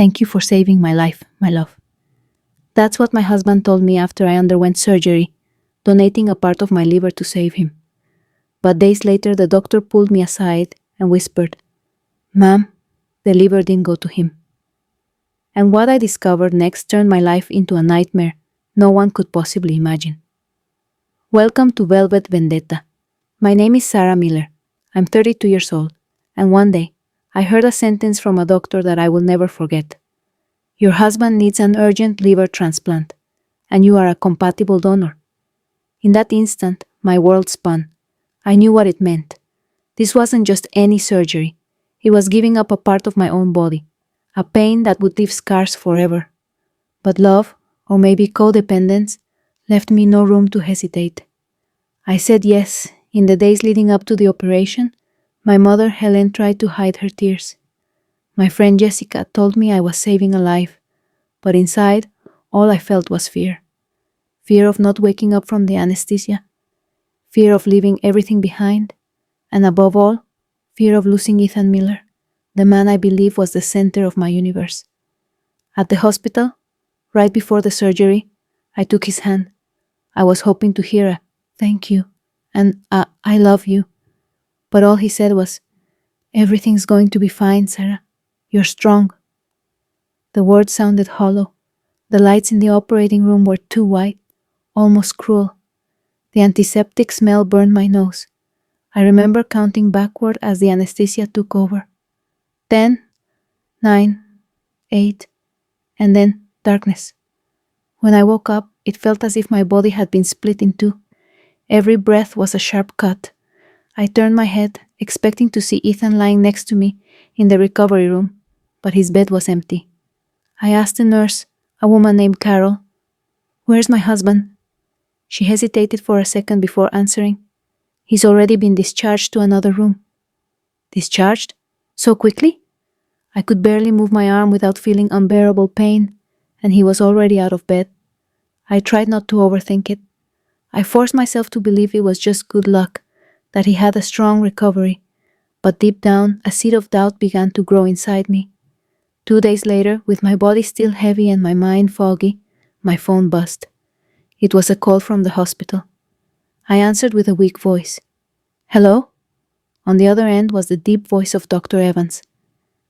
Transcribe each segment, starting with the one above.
Thank you for saving my life, my love. That's what my husband told me after I underwent surgery, donating a part of my liver to save him. But days later, the doctor pulled me aside and whispered, "Ma'am, the liver didn't go to him." And what I discovered next turned my life into a nightmare no one could possibly imagine. Welcome to Velvet Vendetta. My name is Sarah Miller. I'm 32 years old, and one day, I heard a sentence from a doctor that I will never forget. Your husband needs an urgent liver transplant, and you are a compatible donor. In that instant, my world spun. I knew what it meant. This wasn't just any surgery. It was giving up a part of my own body, a pain that would leave scars forever. But love, or maybe codependence, left me no room to hesitate. I said yes. In the days leading up to the operation, my mother Helen tried to hide her tears. My friend Jessica told me I was saving a life, but inside, all I felt was fear. Fear of not waking up from the anesthesia, fear of leaving everything behind, and above all, fear of losing Ethan Miller, the man I believe was the center of my universe. At the hospital, right before the surgery, I took his hand. I was hoping to hear a "thank you" and "I love you." But all he said was, "Everything's going to be fine, Sarah. You're strong." The words sounded hollow. The lights in the operating room were too white, almost cruel. The antiseptic smell burned my nose. I remember counting backward as the anesthesia took over. 10, 9, 8, and then darkness. When I woke up, it felt as if my body had been split in two. Every breath was a sharp cut. I turned my head, expecting to see Ethan lying next to me in the recovery room, but his bed was empty. I asked the nurse, a woman named Carol, "Where's my husband?" She hesitated for a second before answering. "He's already been discharged to another room." Discharged? So quickly? I could barely move my arm without feeling unbearable pain, and he was already out of bed. I tried not to overthink it. I forced myself to believe it was just good luck, that he had a strong recovery, but deep down, a seed of doubt began to grow inside me. 2 days later, with my body still heavy and my mind foggy, my phone buzzed. It was a call from the hospital. I answered with a weak voice. "Hello?" On the other end was the deep voice of Dr. Evans.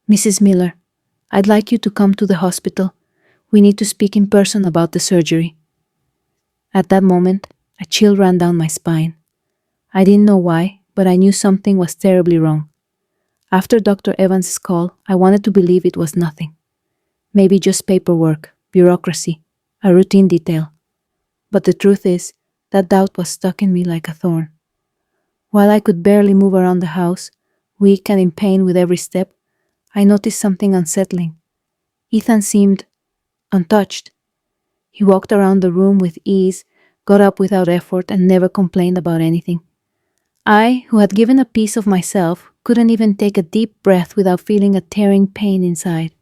"Mrs. Miller, I'd like you to come to the hospital. We need to speak in person about the surgery." At that moment, a chill ran down my spine. I didn't know why, but I knew something was terribly wrong. After Dr. Evans' call, I wanted to believe it was nothing. Maybe just paperwork, bureaucracy, a routine detail. But the truth is, that doubt was stuck in me like a thorn. While I could barely move around the house, weak and in pain with every step, I noticed something unsettling. Ethan seemed untouched. He walked around the room with ease, got up without effort, and never complained about anything. I, who had given a piece of myself, couldn't even take a deep breath without feeling a tearing pain inside.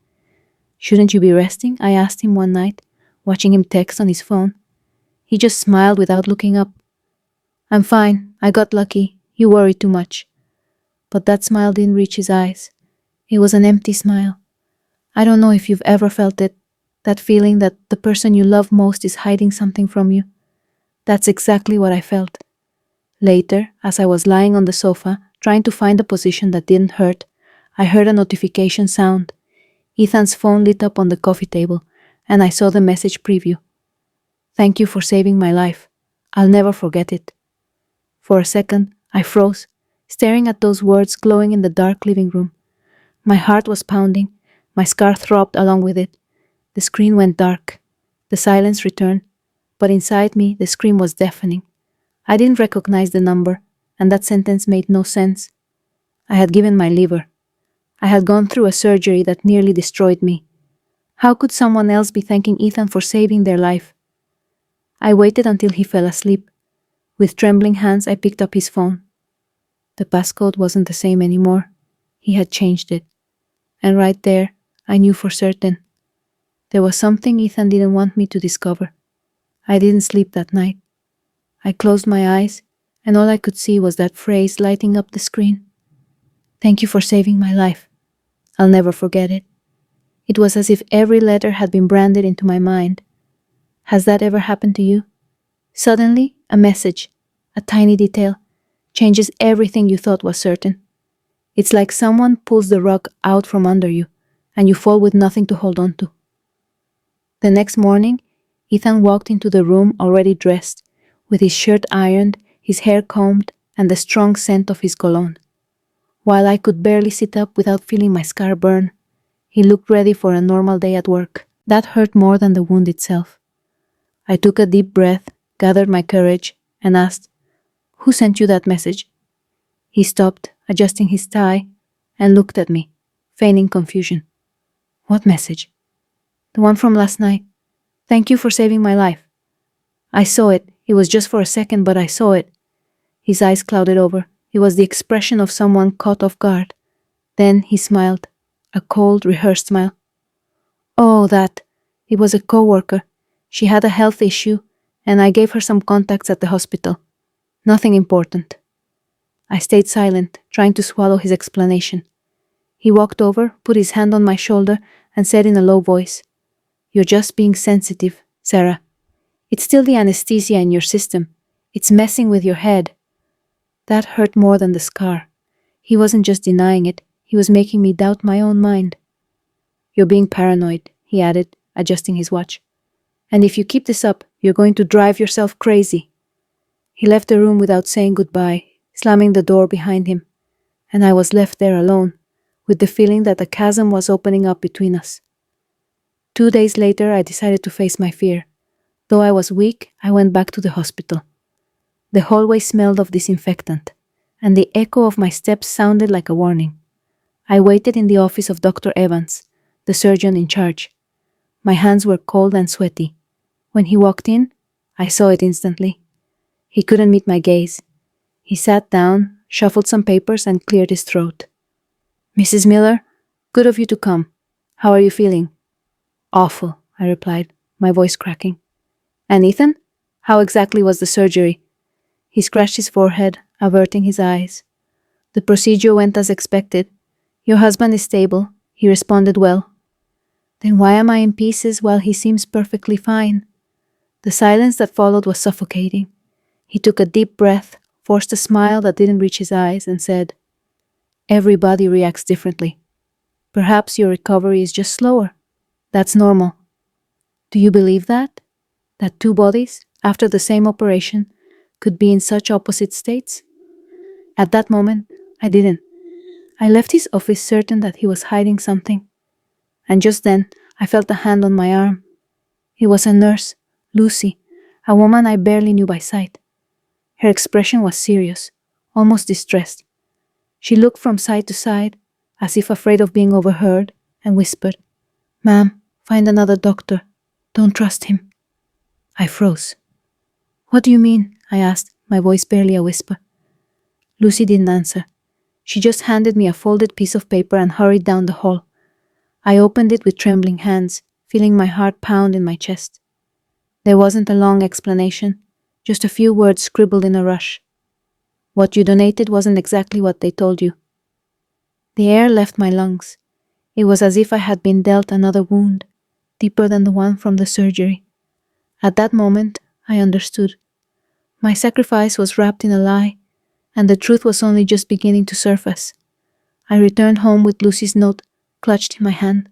"Shouldn't you be resting?" I asked him one night, watching him text on his phone. He just smiled without looking up. "I'm fine. I got lucky. You worry too much." But that smile didn't reach his eyes. It was an empty smile. I don't know if you've ever felt it, that feeling that the person you love most is hiding something from you. That's exactly what I felt. Later, as I was lying on the sofa, trying to find a position that didn't hurt, I heard a notification sound. Ethan's phone lit up on the coffee table, and I saw the message preview. "Thank you for saving my life. I'll never forget it." For a second, I froze, staring at those words glowing in the dark living room. My heart was pounding. My scar throbbed along with it. The screen went dark. The silence returned, but inside me, the scream was deafening. I didn't recognize the number, and that sentence made no sense. I had given my liver. I had gone through a surgery that nearly destroyed me. How could someone else be thanking Ethan for saving their life? I waited until he fell asleep. With trembling hands, I picked up his phone. The passcode wasn't the same anymore. He had changed it. And right there, I knew for certain. There was something Ethan didn't want me to discover. I didn't sleep that night. I closed my eyes, and all I could see was that phrase lighting up the screen. "Thank you for saving my life. I'll never forget it." It was as if every letter had been branded into my mind. Has that ever happened to you? Suddenly, a message, a tiny detail, changes everything you thought was certain. It's like someone pulls the rug out from under you, and you fall with nothing to hold on to. The next morning, Ethan walked into the room already dressed, with his shirt ironed, his hair combed, and the strong scent of his cologne. While I could barely sit up without feeling my scar burn, he looked ready for a normal day at work. That hurt more than the wound itself. I took a deep breath, gathered my courage, and asked, "Who sent you that message?" He stopped, adjusting his tie, and looked at me, feigning confusion. "What message?" "The one from last night. Thank you for saving my life." I saw it. It was just for a second, but I saw it. His eyes clouded over. It was the expression of someone caught off guard. Then he smiled, a cold, rehearsed smile. "Oh, that. It was a coworker. She had a health issue, and I gave her some contacts at the hospital. Nothing important." I stayed silent, trying to swallow his explanation. He walked over, put his hand on my shoulder, and said in a low voice, "You're just being sensitive, Sarah. It's still the anesthesia in your system. It's messing with your head." That hurt more than the scar. He wasn't just denying it, he was making me doubt my own mind. "You're being paranoid," he added, adjusting his watch. "And if you keep this up, you're going to drive yourself crazy." He left the room without saying goodbye, slamming the door behind him, and I was left there alone, with the feeling that a chasm was opening up between us. 2 days later, I decided to face my fear. Though I was weak, I went back to the hospital. The hallway smelled of disinfectant, and the echo of my steps sounded like a warning. I waited in the office of Dr. Evans, the surgeon in charge. My hands were cold and sweaty. When he walked in, I saw it instantly. He couldn't meet my gaze. He sat down, shuffled some papers, and cleared his throat. "Mrs. Miller, good of you to come. How are you feeling?" "Awful," I replied, my voice cracking. "And Ethan? How exactly was the surgery?" He scratched his forehead, averting his eyes. "The procedure went as expected. Your husband is stable. He responded well." "Then why am I in pieces while he seems perfectly fine?" The silence that followed was suffocating. He took a deep breath, forced a smile that didn't reach his eyes, and said, "Everybody reacts differently. Perhaps your recovery is just slower. That's normal." "Do you believe that? That two bodies, after the same operation, could be in such opposite states?" At that moment, I didn't. I left his office certain that he was hiding something. And just then, I felt a hand on my arm. It was a nurse, Lucy, a woman I barely knew by sight. Her expression was serious, almost distressed. She looked from side to side, as if afraid of being overheard, and whispered, "Ma'am, find another doctor. Don't trust him." I froze. "What do you mean?" I asked, my voice barely a whisper. Lucy didn't answer. She just handed me a folded piece of paper and hurried down the hall. I opened it with trembling hands, feeling my heart pound in my chest. There wasn't a long explanation, just a few words scribbled in a rush. "What you donated wasn't exactly what they told you." The air left my lungs. It was as if I had been dealt another wound, deeper than the one from the surgery. At that moment, I understood. My sacrifice was wrapped in a lie, and the truth was only just beginning to surface. I returned home with Lucy's note clutched in my hand.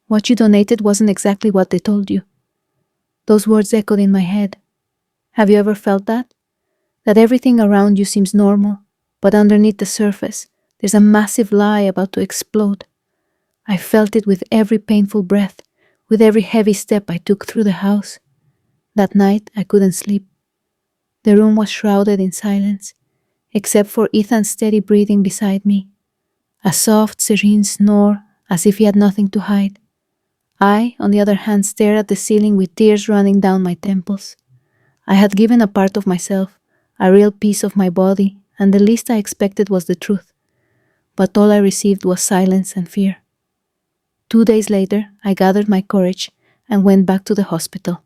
"What you donated wasn't exactly what they told you." Those words echoed in my head. Have you ever felt that? That everything around you seems normal, but underneath the surface, there's a massive lie about to explode. I felt it with every painful breath, with every heavy step I took through the house. That night, I couldn't sleep. The room was shrouded in silence, except for Ethan's steady breathing beside me. A soft, serene snore, as if he had nothing to hide. I, on the other hand, stared at the ceiling with tears running down my temples. I had given a part of myself, a real piece of my body, and the least I expected was the truth. But all I received was silence and fear. 2 days later, I gathered my courage and went back to the hospital.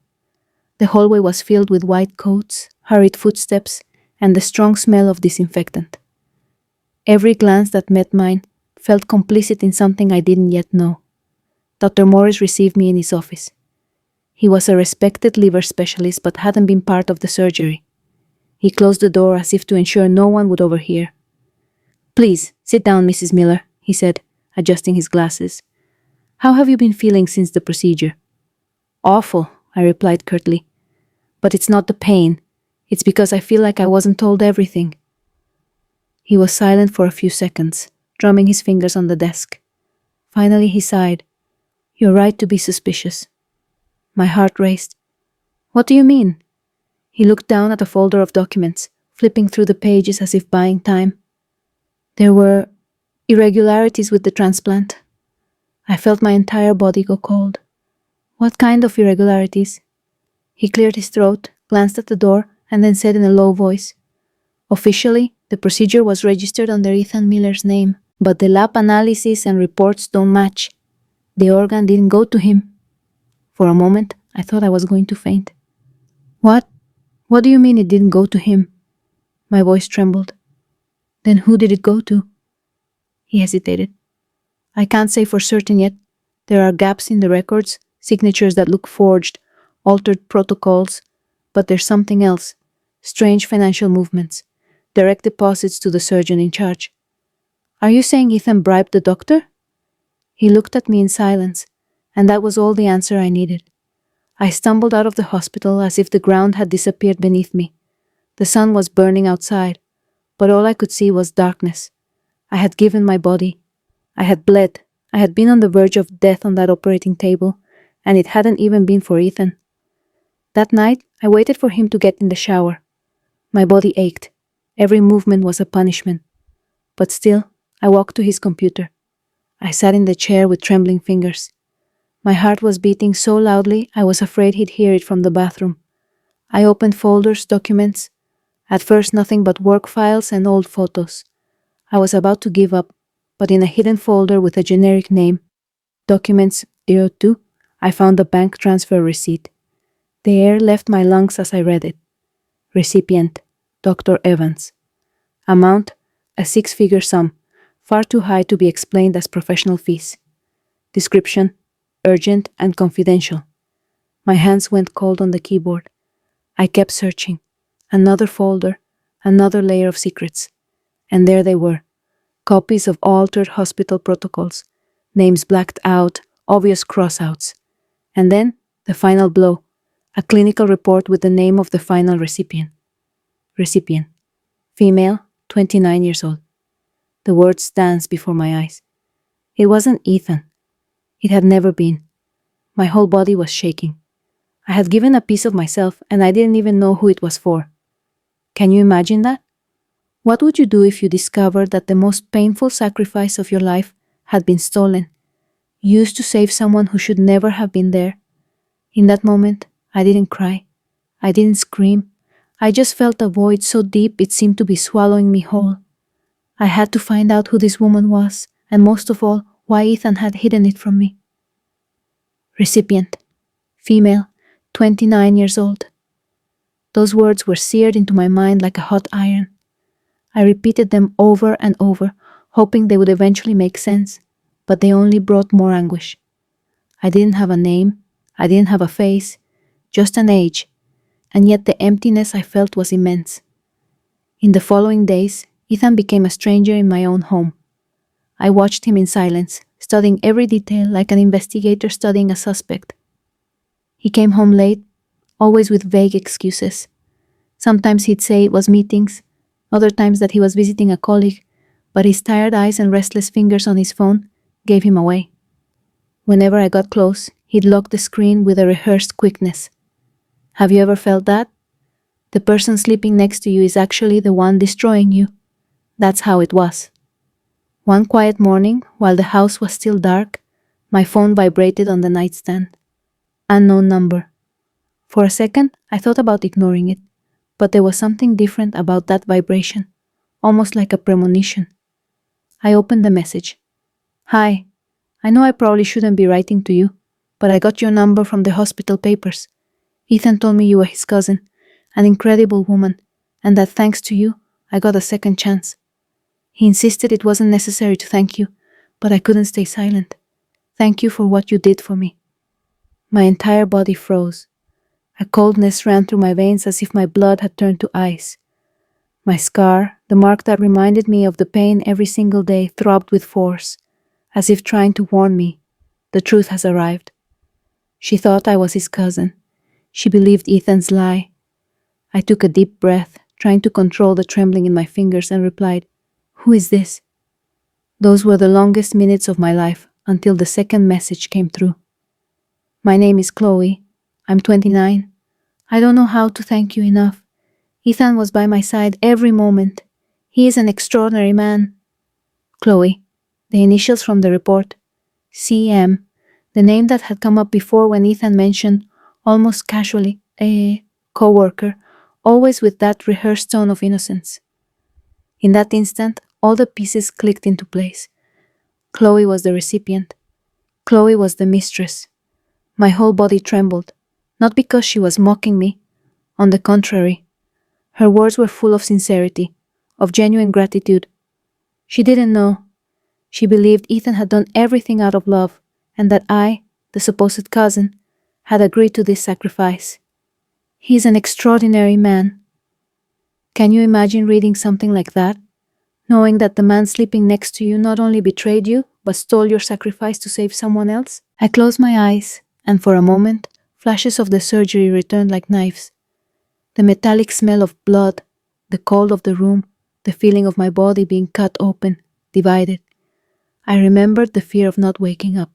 The hallway was filled with white coats, hurried footsteps, and the strong smell of disinfectant. Every glance that met mine felt complicit in something I didn't yet know. Dr. Morris received me in his office. He was a respected liver specialist but hadn't been part of the surgery. He closed the door as if to ensure no one would overhear. "Please, sit down, Mrs. Miller," he said, adjusting his glasses. "How have you been feeling since the procedure?" "Awful," I replied curtly. "But it's not the pain. It's because I feel like I wasn't told everything." He was silent for a few seconds, drumming his fingers on the desk. Finally he sighed. "You're right to be suspicious." My heart raced. "What do you mean?" He looked down at a folder of documents, flipping through the pages as if buying time. There were irregularities with the transplant. I felt my entire body go cold. "What kind of irregularities?" He cleared his throat, glanced at the door, and then said in a low voice, "Officially, the procedure was registered under Ethan Miller's name, but the lab analysis and reports don't match. The organ didn't go to him." For a moment, I thought I was going to faint. "What? What do you mean it didn't go to him?" My voice trembled. "Then who did it go to?" He hesitated. "I can't say for certain yet. There are gaps in the records, signatures that look forged, altered protocols, but there's something else. Strange financial movements, direct deposits to the surgeon in charge." "Are you saying Ethan bribed the doctor?" He looked at me in silence, and that was all the answer I needed. I stumbled out of the hospital as if the ground had disappeared beneath me. The sun was burning outside, but all I could see was darkness. I had given my body. I had bled. I had been on the verge of death on that operating table, and it hadn't even been for Ethan. That night, I waited for him to get in the shower. My body ached. Every movement was a punishment. But still, I walked to his computer. I sat in the chair with trembling fingers. My heart was beating so loudly I was afraid he'd hear it from the bathroom. I opened folders, documents. At first nothing but work files and old photos. I was about to give up, but in a hidden folder with a generic name, Documents 02, I found the bank transfer receipt. The air left my lungs as I read it. Recipient, Dr. Evans. Amount, a 6-figure sum, far too high to be explained as professional fees. Description, urgent and confidential. My hands went cold on the keyboard. I kept searching. Another folder, another layer of secrets. And there they were. Copies of altered hospital protocols, names blacked out, obvious crossouts. And then, the final blow, a clinical report with the name of the final recipient. Recipient. Female, 29 years old. The words danced before my eyes. It wasn't Ethan. It had never been. My whole body was shaking. I had given a piece of myself and I didn't even know who it was for. Can you imagine that? What would you do if you discovered that the most painful sacrifice of your life had been stolen, used to save someone who should never have been there? In that moment, I didn't cry. I didn't scream. I just felt a void so deep it seemed to be swallowing me whole. I had to find out who this woman was, and most of all, why Ethan had hidden it from me. Recipient. Female, 29 years old. Those words were seared into my mind like a hot iron. I repeated them over and over, hoping they would eventually make sense, but they only brought more anguish. I didn't have a name, I didn't have a face, just an age, and yet the emptiness I felt was immense. In the following days, Ethan became a stranger in my own home. I watched him in silence, studying every detail like an investigator studying a suspect. He came home late, always with vague excuses. Sometimes he'd say it was meetings, other times that he was visiting a colleague, but his tired eyes and restless fingers on his phone gave him away. Whenever I got close, he'd lock the screen with a rehearsed quickness. Have you ever felt that? The person sleeping next to you is actually the one destroying you. That's how it was. One quiet morning, while the house was still dark, my phone vibrated on the nightstand. Unknown number. For a second, I thought about ignoring it, but there was something different about that vibration, almost like a premonition. I opened the message. Hi, I know I probably shouldn't be writing to you, but I got your number from the hospital papers. Ethan told me you were his cousin, an incredible woman, and that thanks to you, I got a second chance. He insisted it wasn't necessary to thank you, but I couldn't stay silent. Thank you for what you did for me." My entire body froze. A coldness ran through my veins as if my blood had turned to ice. My scar, the mark that reminded me of the pain every single day, throbbed with force, as if trying to warn me, the truth has arrived. She thought I was his cousin. She believed Ethan's lie. I took a deep breath, trying to control the trembling in my fingers, and replied, "Who is this?" Those were the longest minutes of my life until the second message came through. "My name is Chloe. I'm 29. I don't know how to thank you enough. Ethan was by my side every moment. He is an extraordinary man." Chloe, the initials from the report. CM, the name that had come up before when Ethan mentioned, almost casually, a co-worker, always with that rehearsed tone of innocence. In that instant, all the pieces clicked into place. Chloe was the recipient. Chloe was the mistress. My whole body trembled, not because she was mocking me. On the contrary, her words were full of sincerity, of genuine gratitude. She didn't know. She believed Ethan had done everything out of love, and that I, the supposed cousin, had agreed to this sacrifice. He is an extraordinary man. Can you imagine reading something like that? Knowing that the man sleeping next to you not only betrayed you, but stole your sacrifice to save someone else? I closed my eyes, and for a moment, flashes of the surgery returned like knives. The metallic smell of blood, the cold of the room, the feeling of my body being cut open, divided. I remembered the fear of not waking up,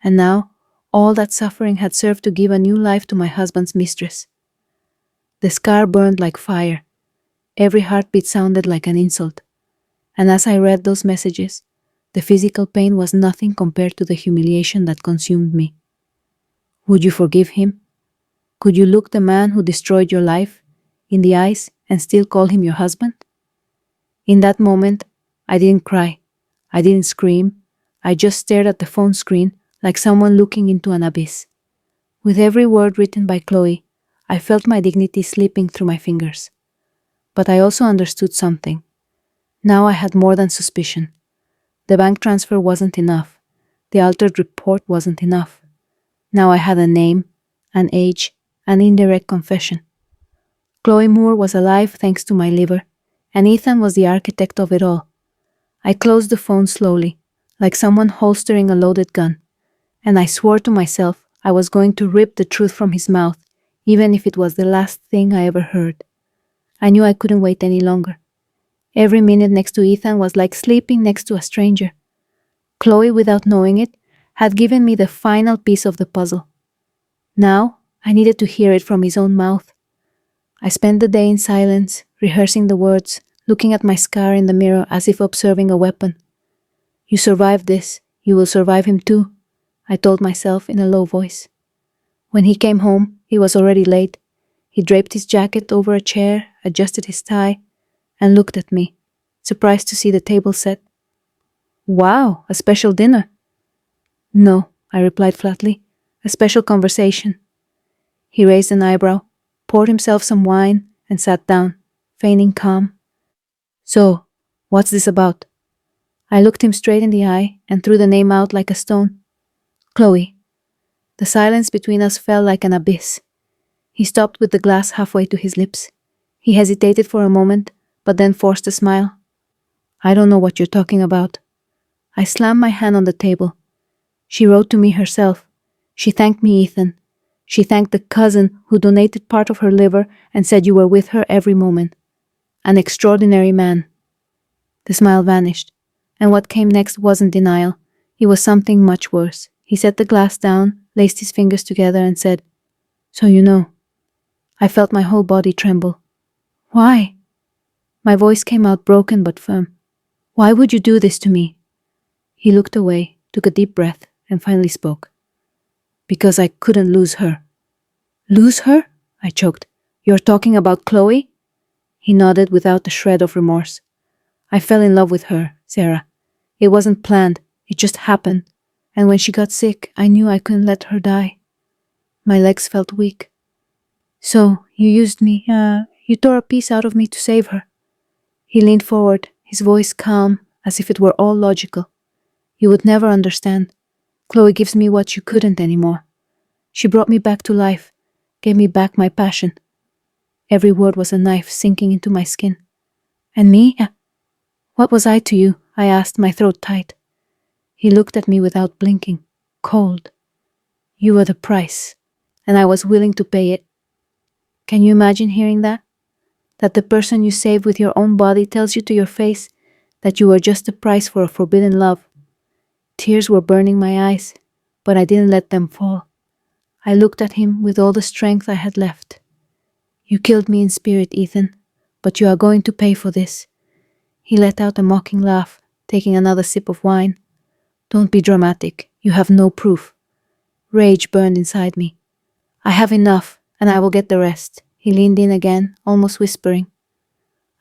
and now all that suffering had served to give a new life to my husband's mistress. The scar burned like fire. Every heartbeat sounded like an insult. And as I read those messages, the physical pain was nothing compared to the humiliation that consumed me. Would you forgive him? Could you look the man who destroyed your life in the eyes and still call him your husband? In that moment, I didn't cry. I didn't scream. I just stared at the phone screen like someone looking into an abyss. With every word written by Chloe, I felt my dignity slipping through my fingers. But I also understood something. Now I had more than suspicion. The bank transfer wasn't enough. The altered report wasn't enough. Now I had a name, an age, an indirect confession. Chloe Moore was alive thanks to my liver, and Ethan was the architect of it all. I closed the phone slowly, like someone holstering a loaded gun, and I swore to myself I was going to rip the truth from his mouth, even if it was the last thing I ever heard. I knew I couldn't wait any longer. Every minute next to Ethan was like sleeping next to a stranger. Chloe, without knowing it, had given me the final piece of the puzzle. Now, I needed to hear it from his own mouth. I spent the day in silence, rehearsing the words, looking at my scar in the mirror as if observing a weapon. "You survived this, you will survive him too," I told myself in a low voice. When he came home, he was already late. He draped his jacket over a chair, adjusted his tie, and looked at me, surprised to see the table set. "Wow, a special dinner." "No," I replied flatly, "a special conversation." He raised an eyebrow, poured himself some wine, and sat down, feigning calm. "So, what's this about?" I looked him straight in the eye and threw the name out like a stone. "Chloe." The silence between us fell like an abyss. He stopped with the glass halfway to his lips. He hesitated for a moment, but then forced a smile. "I don't know what you're talking about." I slammed my hand on the table. "She wrote to me herself. She thanked me, Ethan. She thanked the cousin who donated part of her liver and said you were with her every moment. An extraordinary man." The smile vanished, and what came next wasn't denial. It was something much worse. He set the glass down, laced his fingers together, and said, "So you know." I felt my whole body tremble. "Why?" My voice came out broken but firm. "Why would you do this to me?" He looked away, took a deep breath, and finally spoke. "Because I couldn't lose her." "Lose her?" I choked. "You're talking about Chloe?" He nodded without a shred of remorse. "I fell in love with her, Sarah. It wasn't planned, it just happened. And when she got sick, I knew I couldn't let her die." My legs felt weak. "So, you used me, you tore a piece out of me to save her." He leaned forward, his voice calm, as if it were all logical. "You would never understand. Chloe gives me what you couldn't anymore. She brought me back to life, gave me back my passion. Every word was a knife sinking into my skin. And me? What was I to you? I asked, my throat tight. He looked at me without blinking, cold. You were the price, and I was willing to pay it. Can you imagine hearing that? That the person you saved with your own body tells you to your face that you were just a price for a forbidden love. Tears were burning my eyes, but I didn't let them fall. I looked at him with all the strength I had left. You killed me in spirit, Ethan, but you are going to pay for this. He let out a mocking laugh, taking another sip of wine. Don't be dramatic. You have no proof. Rage burned inside me. I have enough, and I will get the rest. He leaned in again, almost whispering.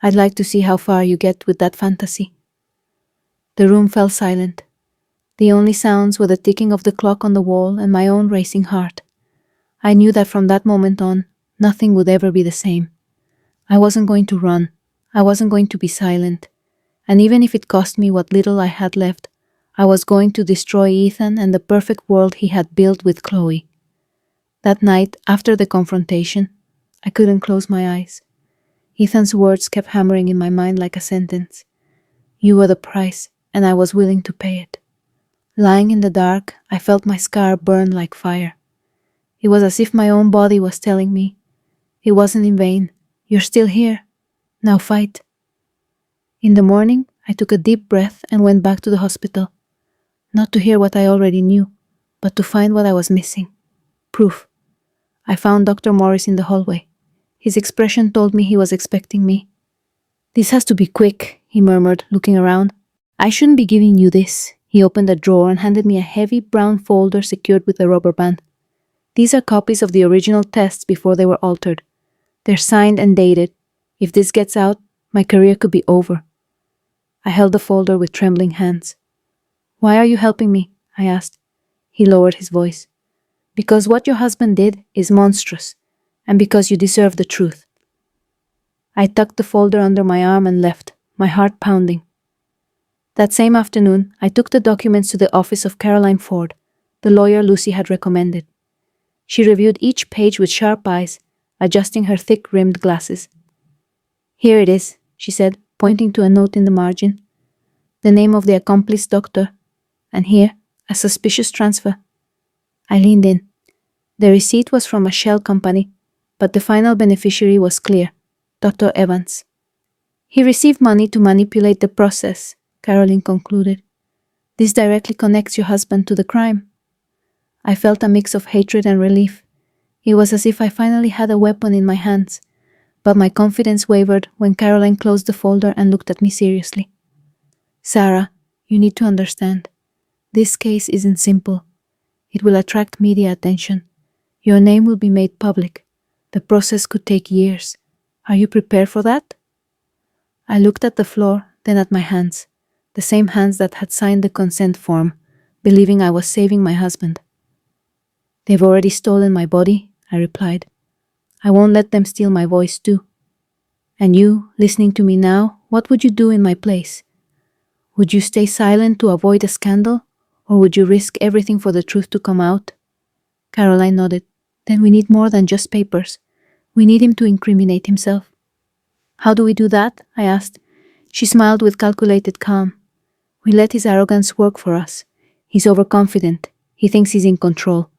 I'd like to see how far you get with that fantasy. The room fell silent. The only sounds were the ticking of the clock on the wall and my own racing heart. I knew that from that moment on, nothing would ever be the same. I wasn't going to run. I wasn't going to be silent. And even if it cost me what little I had left, I was going to destroy Ethan and the perfect world he had built with Chloe. That night, after the confrontation, I couldn't close my eyes. Ethan's words kept hammering in my mind like a sentence. You were the price, and I was willing to pay it. Lying in the dark, I felt my scar burn like fire. It was as if my own body was telling me, it wasn't in vain. You're still here. Now fight. In the morning, I took a deep breath and went back to the hospital. Not to hear what I already knew, but to find what I was missing. Proof. I found Dr. Morris in the hallway. His expression told me he was expecting me. This has to be quick, he murmured, looking around. I shouldn't be giving you this. He opened a drawer and handed me a heavy brown folder secured with a rubber band. These are copies of the original tests before they were altered. They're signed and dated. If this gets out, my career could be over. I held the folder with trembling hands. Why are you helping me? I asked. He lowered his voice. Because what your husband did is monstrous, and because you deserve the truth. I tucked the folder under my arm and left, my heart pounding. That same afternoon, I took the documents to the office of Caroline Ford, the lawyer Lucy had recommended. She reviewed each page with sharp eyes, adjusting her thick-rimmed glasses. Here it is, she said, pointing to a note in the margin. The name of the accomplice doctor, and here, a suspicious transfer. I leaned in. The receipt was from a shell company, but the final beneficiary was clear, Dr. Evans. He received money to manipulate the process, Caroline concluded. This directly connects your husband to the crime. I felt a mix of hatred and relief. It was as if I finally had a weapon in my hands, but my confidence wavered when Caroline closed the folder and looked at me seriously. Sarah, you need to understand. This case isn't simple. It will attract media attention. Your name will be made public. The process could take years. Are you prepared for that? I looked at the floor, then at my hands, the same hands that had signed the consent form, believing I was saving my husband. They've already stolen my body, I replied. I won't let them steal my voice too. And you, listening to me now, what would you do in my place? Would you stay silent to avoid a scandal, or would you risk everything for the truth to come out? Caroline nodded. Then we need more than just papers. We need him to incriminate himself. How do we do that? I asked. She smiled with calculated calm. We let his arrogance work for us. He's overconfident. He thinks he's in control.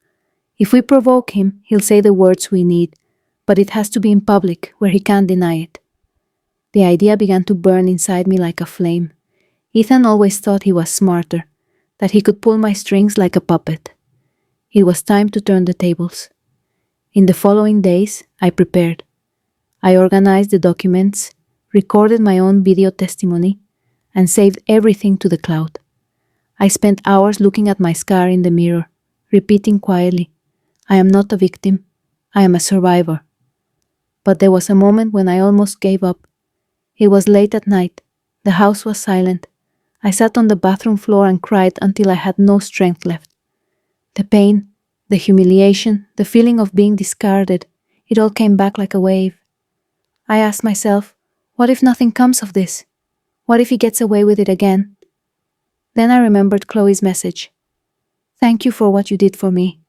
If we provoke him, he'll say the words we need, but it has to be in public, where he can't deny it. The idea began to burn inside me like a flame. Ethan always thought he was smarter, that he could pull my strings like a puppet. It was time to turn the tables. In the following days, I prepared. I organized the documents, recorded my own video testimony, and saved everything to the cloud. I spent hours looking at my scar in the mirror, repeating quietly, I am not a victim, I am a survivor. But there was a moment when I almost gave up. It was late at night. The house was silent. I sat on the bathroom floor and cried until I had no strength left. The pain, the humiliation, the feeling of being discarded, it all came back like a wave. I asked myself, what if nothing comes of this? What if he gets away with it again? Then I remembered Chloe's message. Thank you for what you did for me.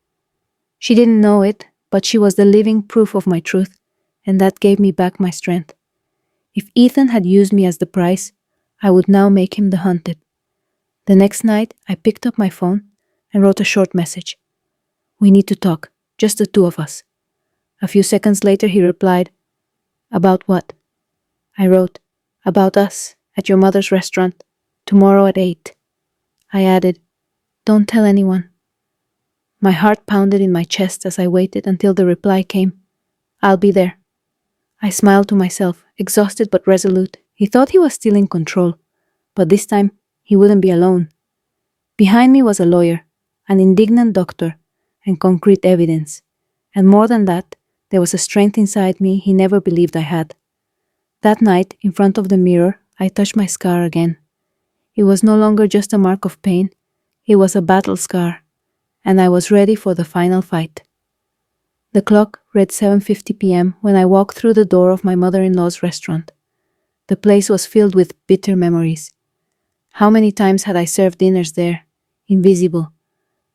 She didn't know it, but she was the living proof of my truth, and that gave me back my strength. If Ethan had used me as the prize, I would now make him the hunted. The next night, I picked up my phone and wrote a short message. We need to talk, just the two of us. A few seconds later, he replied, About what? I wrote, About us, at your mother's restaurant, tomorrow at 8. I added, Don't tell anyone. My heart pounded in my chest as I waited until the reply came, I'll be there. I smiled to myself, exhausted but resolute. He thought he was still in control, but this time he wouldn't be alone. Behind me was a lawyer, an indignant doctor, and concrete evidence. And more than that, there was a strength inside me he never believed I had. That night, in front of the mirror, I touched my scar again. It was no longer just a mark of pain, it was a battle scar, and I was ready for the final fight. The clock read 7:50 p.m. when I walked through the door of my mother-in-law's restaurant. The place was filled with bitter memories. How many times had I served dinners there, invisible,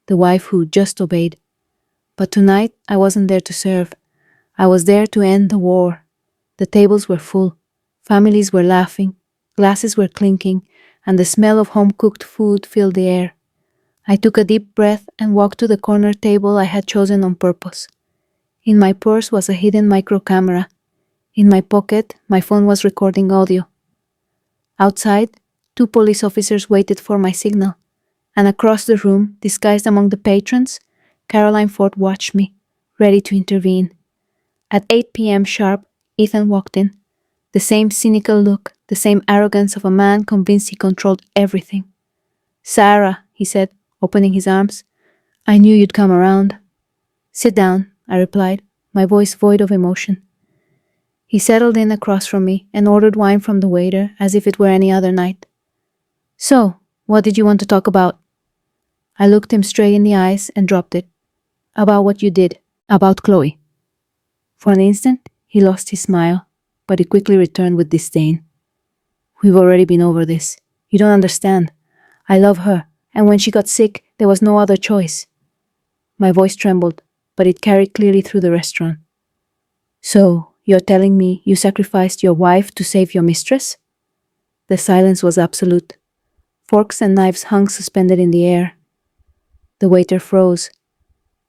the wife who just obeyed. But tonight I wasn't there to serve. I was there to end the war. The tables were full, families were laughing, glasses were clinking, and the smell of home-cooked food filled the air. I took a deep breath and walked to the corner table I had chosen on purpose. In my purse was a hidden micro camera. In my pocket, my phone was recording audio. Outside, 2 police officers waited for my signal, and across the room, disguised among the patrons, Caroline Ford watched me, ready to intervene. At 8 p.m. sharp, Ethan walked in. The same cynical look, the same arrogance of a man convinced he controlled everything. Sarah, he said, opening his arms, I knew you'd come around. Sit down, I replied, my voice void of emotion. He settled in across from me and ordered wine from the waiter as if it were any other night. So, what did you want to talk about? I looked him straight in the eyes and dropped it. About what you did, about Chloe. For an instant, he lost his smile, but he quickly returned with disdain. We've already been over this. You don't understand. I love her, and when she got sick, there was no other choice. My voice trembled, but it carried clearly through the restaurant. So, you're telling me you sacrificed your wife to save your mistress? The silence was absolute. Forks and knives hung suspended in the air. The waiter froze.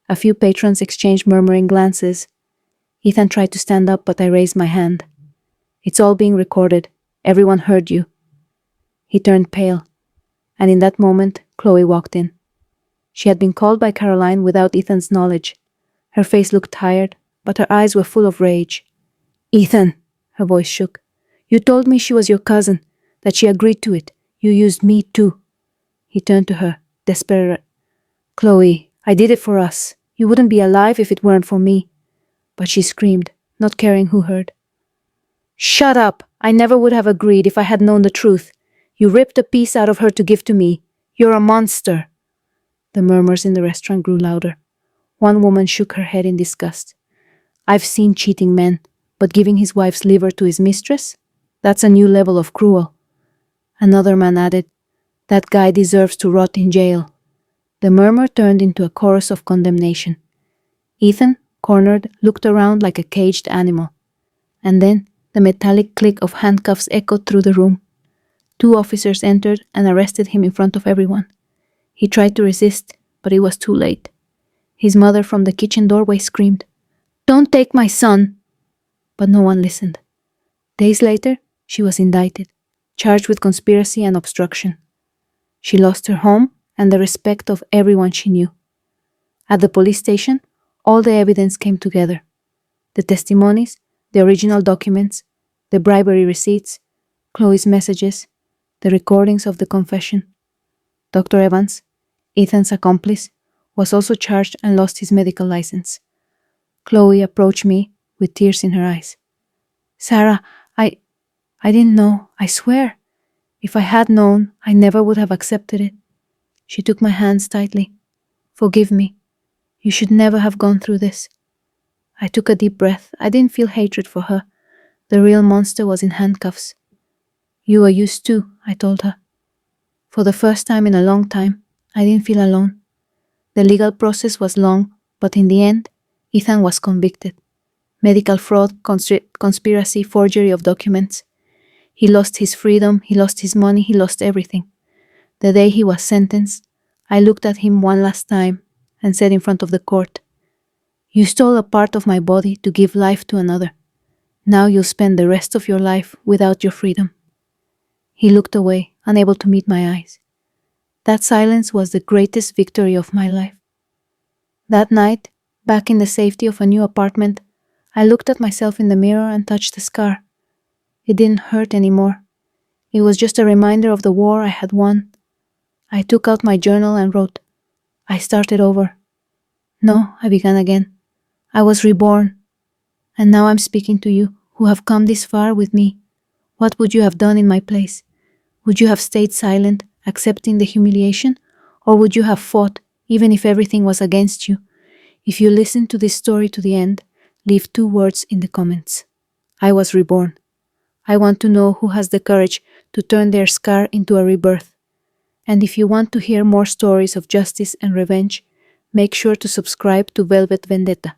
A few patrons exchanged murmuring glances. Ethan tried to stand up, but I raised my hand. It's all being recorded. Everyone heard you. He turned pale, and in that moment, Chloe walked in. She had been called by Caroline without Ethan's knowledge. Her face looked tired, but her eyes were full of rage. Ethan, her voice shook. You told me she was your cousin, that she agreed to it. You used me too. He turned to her, desperate. Chloe, I did it for us. You wouldn't be alive if it weren't for me. But she screamed, not caring who heard. Shut up! I never would have agreed if I had known the truth. You ripped a piece out of her to give to me. You're a monster. The murmurs in the restaurant grew louder. One woman shook her head in disgust. I've seen cheating men, but giving his wife's liver to his mistress? That's a new level of cruel. Another man added, that guy deserves to rot in jail. The murmur turned into a chorus of condemnation. Ethan, cornered, looked around like a caged animal. And then the metallic click of handcuffs echoed through the room. 2 officers entered and arrested him in front of everyone. He tried to resist, but it was too late. His mother from the kitchen doorway screamed, Don't take my son! But no one listened. Days later, she was indicted, charged with conspiracy and obstruction. She lost her home and the respect of everyone she knew. At the police station, all the evidence came together. The testimonies, the original documents, the bribery receipts, Chloe's messages, the recordings of the confession. Dr. Evans, Ethan's accomplice, was also charged and lost his medical license. Chloe approached me with tears in her eyes. Sarah, I didn't know, I swear. If I had known, I never would have accepted it. She took my hands tightly. Forgive me. You should never have gone through this. I took a deep breath. I didn't feel hatred for her. The real monster was in handcuffs. You are used too, I told her. For the first time in a long time, I didn't feel alone. The legal process was long, but in the end, Ethan was convicted. Medical fraud, conspiracy, forgery of documents. He lost his freedom, he lost his money, he lost everything. The day he was sentenced, I looked at him one last time and said in front of the court, "You stole a part of my body to give life to another. Now you'll spend the rest of your life without your freedom." He looked away, unable to meet my eyes. That silence was the greatest victory of my life. That night, back in the safety of a new apartment, I looked at myself in the mirror and touched the scar. It didn't hurt anymore. It was just a reminder of the war I had won. I took out my journal and wrote, "I started over. No," I began again. "I was reborn. And now I'm speaking to you, who have come this far with me. What would you have done in my place? Would you have stayed silent, accepting the humiliation? Or would you have fought, even if everything was against you? If you listen to this story to the end, leave 2 words in the comments. I was reborn. I want to know who has the courage to turn their scar into a rebirth. And if you want to hear more stories of justice and revenge, make sure to subscribe to Velvet Vendetta.